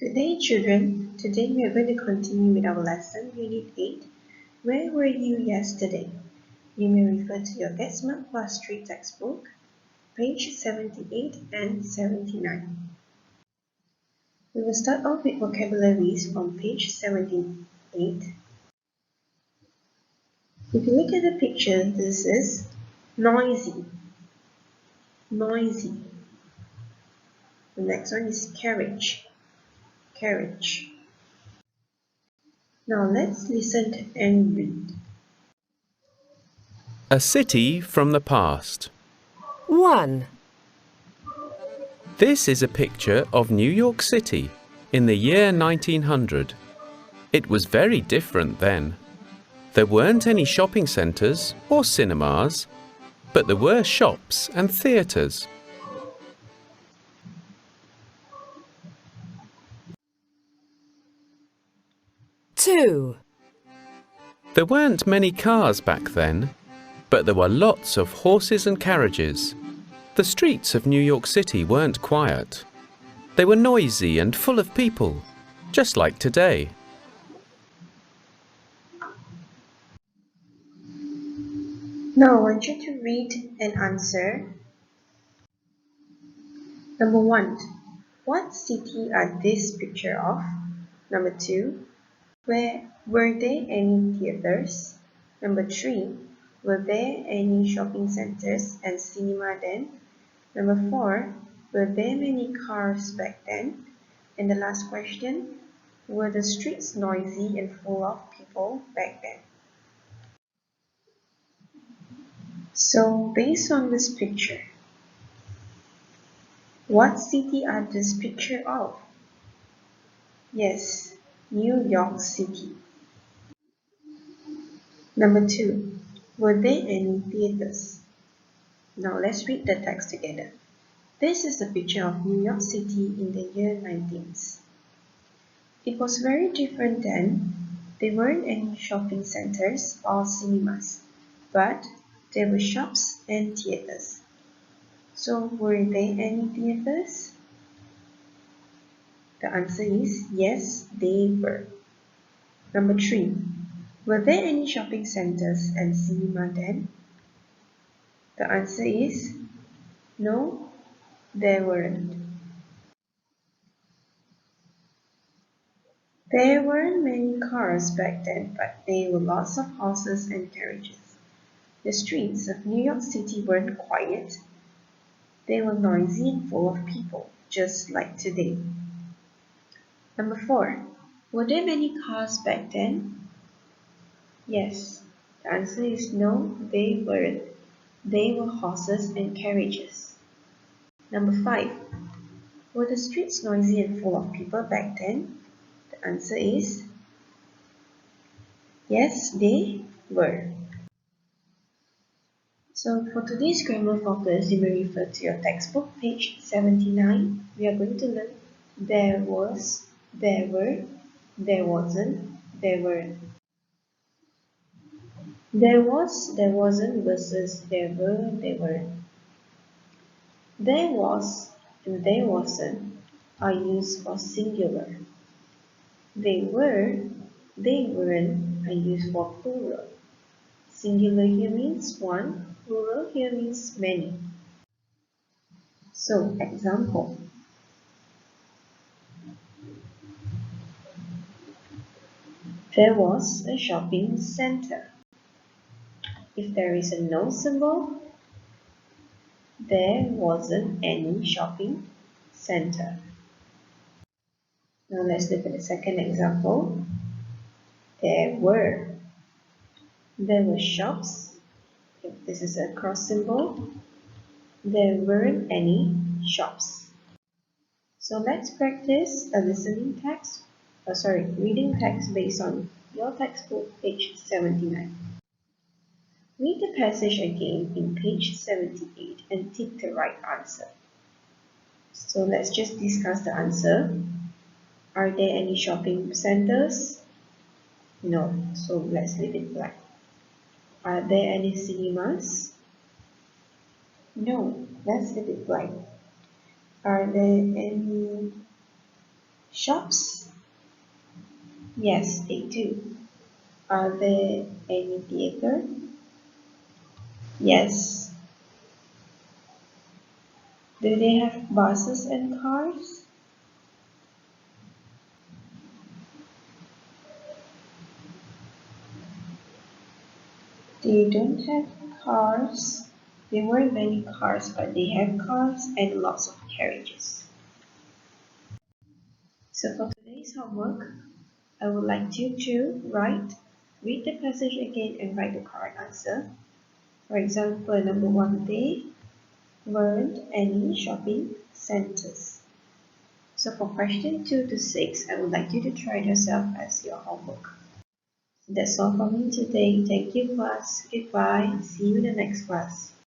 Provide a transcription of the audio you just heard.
Good day, children. Today we are going to continue with our lesson, Unit 8. Where were you yesterday? You may refer to your Get Smart Plus 3 textbook, page 78 and 79. We will start off with vocabularies from page 78. If you look at the picture, this is noisy. Noisy. The next one is carriage. Carriage. Now let's listen and read. A city from the past. 1. This is a picture of New York City in the year 1900. It was very different then. There weren't any shopping centres or cinemas, but there were shops and theatres. 2. There weren't many cars back then, but there were lots of horses and carriages. The streets of New York City weren't quiet. They were noisy and full of people, just like today. Now I want you to read and answer. Number 1. What city are this picture of? Number 2. Were there any theaters? Number 3. Were there any shopping centers and cinema then? Number 4. Were there many cars back then? And the last question. Were the streets noisy and full of people back then? So based on this picture, what city are this picture of? Yes, New York City. Number 2. Were there any theaters? Now let's read the text together. This is a picture of New York City in the year 19th. It was very different then. There weren't any shopping centers or cinemas, but there were shops and theaters. So were there any theaters? The answer is yes, they were. Number 3. Were there any shopping centers and cinema then? The answer is no, there weren't. There weren't many cars back then, but there were lots of horses and carriages. The streets of New York City weren't quiet. They were noisy and full of people, just like today. Number 4. Were there many cars back then? Yes. The answer is no, they weren't. They were horses and carriages. Number 5. Were the streets noisy and full of people back then? The answer is yes, they were. So for today's grammar focus, you may refer to your textbook, page 79. We are going to learn there was, there were, there wasn't, there weren't. There was, there wasn't versus there were, there weren't. There was and there wasn't are used for singular. They were, they weren't are used for plural. Singular here means one, plural here means many. So, example. There was a shopping center. If there is a no symbol, there wasn't any shopping center. Now let's look at the second example. There were shops. If this is a cross symbol, there weren't any shops. So let's practice a reading text based on your textbook, page 79. Read the passage again in page 78 and tick the right answer. So let's just discuss the answer. Are there any shopping centers? No, so let's leave it blank. Are there any cinemas? No, let's leave it blank. Are there any Shops? Yes, they do. Are there any theater? Yes. Do they have buses and cars? They don't have cars. There weren't many cars, but they have cars and lots of carriages. So for today's homework, I would like you to read the passage again and write the correct answer. For example, number one, there weren't any shopping centers. So for question 2 to 6, I would like you to try it yourself as your homework. That's all for me today. Thank you class. Goodbye. See you in the next class.